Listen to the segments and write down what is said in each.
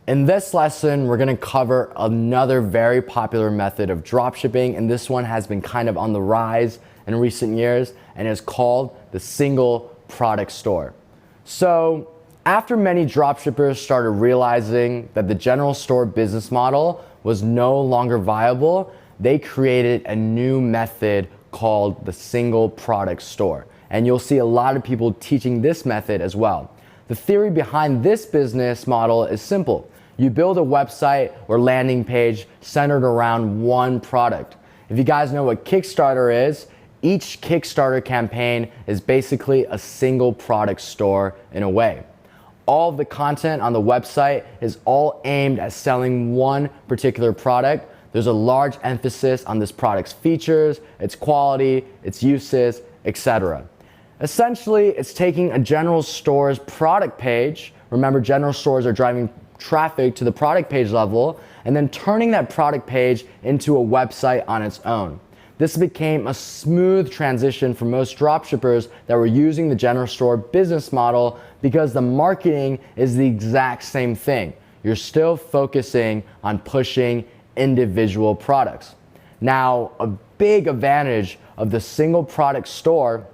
In this lesson, we're gonna cover another very popular method of dropshipping, and this one has been kind of on the rise in recent years, and is called the single product store. So after many dropshippers started realizing that the general store business model was no longer viable, they created a new method called the single product store. And you'll see a lot of people teaching this method as well. The theory behind this business model is simple. You build a website or landing page centered around one product. If you guys know what Kickstarter is, each Kickstarter campaign is basically a single product store in a way. All of the content on the website is all aimed at selling one particular product. There's a large emphasis on this product's features, its quality, its uses, etc. Essentially, it's taking a general store's product page. Remember, general stores are driving traffic to the product page level, and then turning that product page into a website on its own. This became a smooth transition for most dropshippers that were using the general store business model because the marketing is the exact same thing. You're still focusing on pushing individual products. Now, a big advantage of the single product store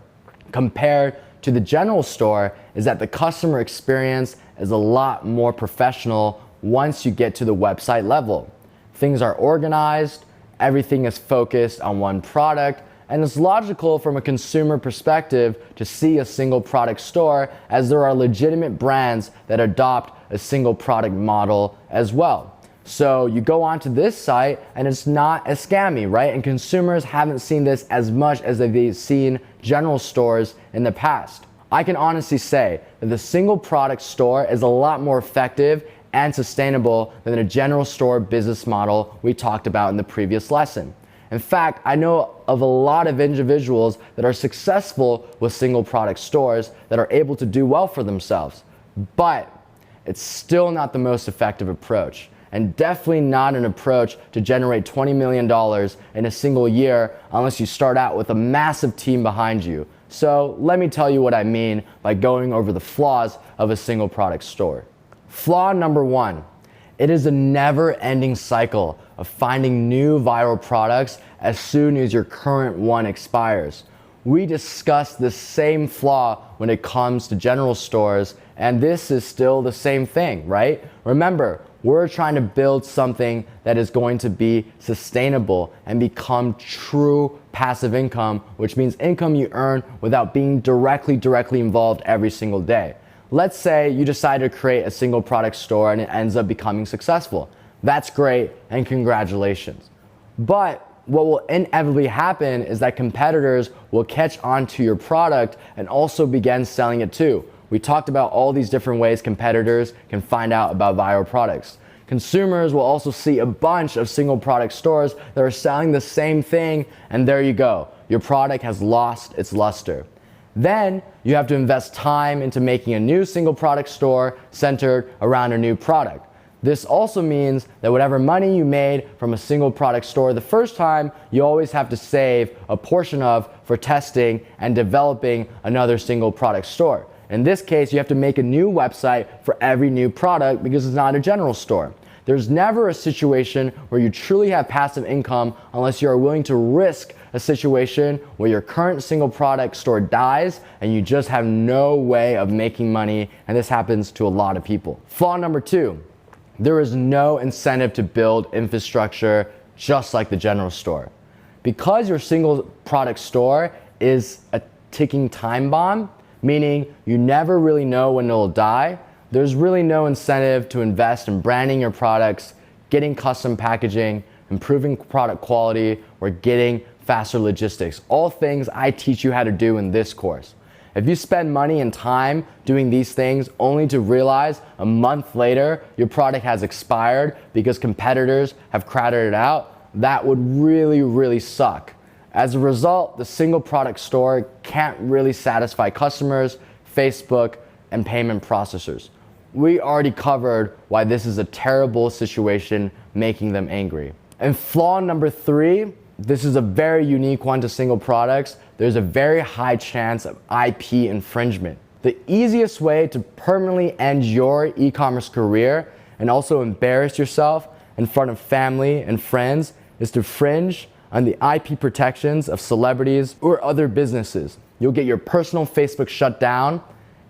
compared to the general store is that the customer experience is a lot more professional once you get to the website level. Things are organized, everything is focused on one product, and it's logical from a consumer perspective to see a single product store, as there are legitimate brands that adopt a single product model as well. So you go onto this site and it's not as scammy, right? And consumers haven't seen this as much as they've seen general stores in the past. I can honestly say that the single product store is a lot more effective and sustainable than the general store business model we talked about in the previous lesson. In fact, I know of a lot of individuals that are successful with single product stores that are able to do well for themselves, but it's still not the most effective approach, and definitely not an approach to generate $20 million in a single year unless you start out with a massive team behind you. So let me tell you what I mean by going over the flaws of a single product store. Flaw number one, it is a never-ending cycle of finding new viral products as soon as your current one expires. We discussed the same flaw when it comes to general stores, and this is still the same thing, right? Remember, we're trying to build something that is going to be sustainable and become true passive income, which means income you earn without being directly involved every single day. Let's say you decide to create a single product store and it ends up becoming successful. That's great, and congratulations. But what will inevitably happen is that competitors will catch on to your product and also begin selling it too. We talked about all these different ways competitors can find out about viral products. Consumers will also see a bunch of single product stores that are selling the same thing, and there you go. Your product has lost its luster. Then you have to invest time into making a new single product store centered around a new product. This also means that whatever money you made from a single product store the first time, you always have to save a portion of for testing and developing another single product store. In this case, you have to make a new website for every new product because it's not a general store. There's never a situation where you truly have passive income unless you are willing to risk a situation where your current single product store dies and you just have no way of making money, and this happens to a lot of people. Flaw number two, there is no incentive to build infrastructure just like the general store. Because your single product store is a ticking time bomb, meaning you never really know when it'll die, there's really no incentive to invest in branding your products, getting custom packaging, improving product quality, or getting faster logistics. All things I teach you how to do in this course. If you spend money and time doing these things only to realize a month later your product has expired because competitors have crowded it out, that would really suck. As a result, the single product store can't really satisfy customers, Facebook, and payment processors. We already covered why this is a terrible situation, making them angry. And flaw number three, this is a very unique one to single products. There's a very high chance of IP infringement. The easiest way to permanently end your e-commerce career and also embarrass yourself in front of family and friends is to infringe on the IP protections of celebrities or other businesses. You'll get your personal Facebook shut down,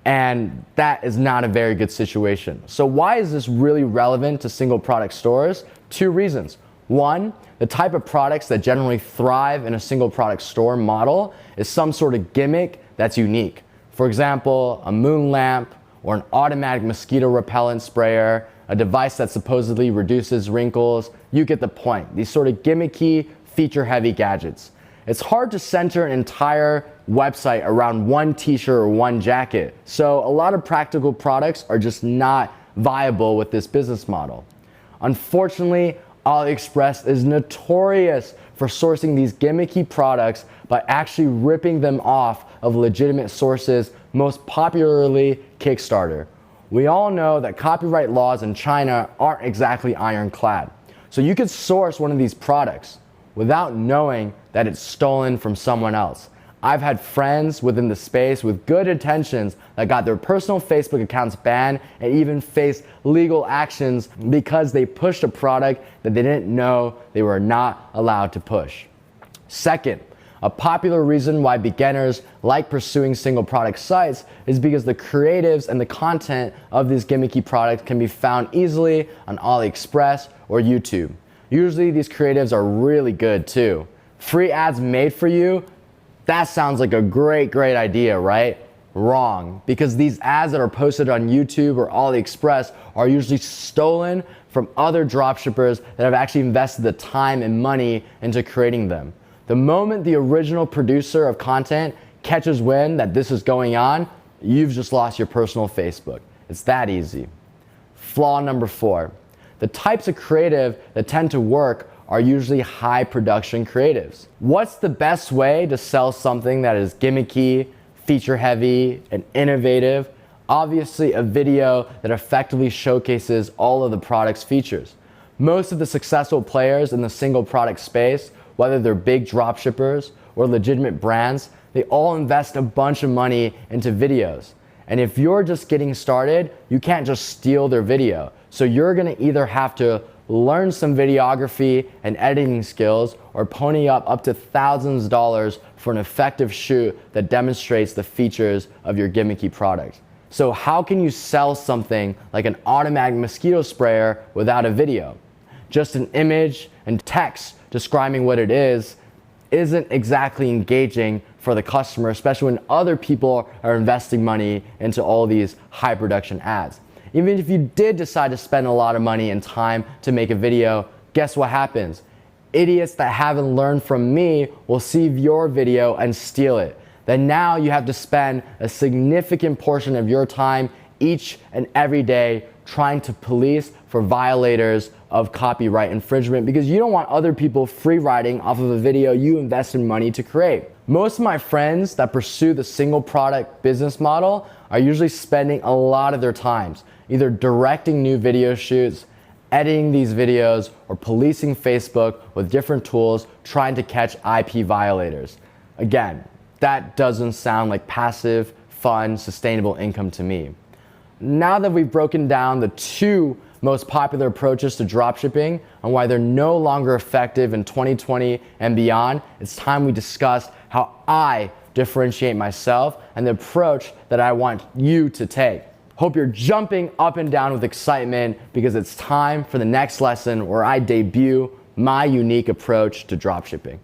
and that is not a very good situation. So why is this really relevant to single product stores? 2 reasons. 1, the type of products that generally thrive in a single product store model is some sort of gimmick that's unique. For example, a moon lamp or an automatic mosquito repellent sprayer, a device that supposedly reduces wrinkles. You get the point. These sort of gimmicky, feature-heavy gadgets. It's hard to center an entire website around one t-shirt or one jacket. So a lot of practical products are just not viable with this business model. Unfortunately, AliExpress is notorious for sourcing these gimmicky products by actually ripping them off of legitimate sources, most popularly Kickstarter. We all know that copyright laws in China aren't exactly ironclad. So you could source one of these products without knowing that it's stolen from someone else. I've had friends within the space with good intentions that got their personal Facebook accounts banned and even faced legal actions because they pushed a product that they didn't know they were not allowed to push. Second, a popular reason why beginners like pursuing single product sites is because the creatives and the content of these gimmicky products can be found easily on AliExpress or YouTube. Usually these creatives are really good too. Free ads made for you? That sounds like a great idea, right? Wrong, because these ads that are posted on YouTube or AliExpress are usually stolen from other dropshippers that have actually invested the time and money into creating them. The moment the original producer of content catches wind that this is going on, you've just lost your personal Facebook. It's that easy. Flaw number 4. The types of creative that tend to work are usually high production creatives. What's the best way to sell something that is gimmicky, feature heavy, and innovative? Obviously, a video that effectively showcases all of the product's features. Most of the successful players in the single product space, whether they're big dropshippers or legitimate brands, they all invest a bunch of money into videos. And if you're just getting started, you can't just steal their video. So you're gonna either have to learn some videography and editing skills or pony up to thousands of dollars for an effective shoot that demonstrates the features of your gimmicky product. So how can you sell something like an automatic mosquito sprayer without a video? Just an image and text describing what it is isn't exactly engaging for the customer, especially when other people are investing money into all these high production ads. Even if you did decide to spend a lot of money and time to make a video, guess what happens? Idiots that haven't learned from me will see your video and steal it. Then now you have to spend a significant portion of your time each and every day trying to police for violators of copyright infringement because you don't want other people free riding off of a video you invested money to create. Most of my friends that pursue the single product business model are usually spending a lot of their times either directing new video shoots, editing these videos, or policing Facebook with different tools trying to catch IP violators. Again, that doesn't sound like passive, fun, sustainable income to me. Now that we've broken down the 2 most popular approaches to dropshipping and why they're no longer effective in 2020 and beyond, it's time we discuss how I differentiate myself and the approach that I want you to take. Hope you're jumping up and down with excitement because it's time for the next lesson where I debut my unique approach to dropshipping.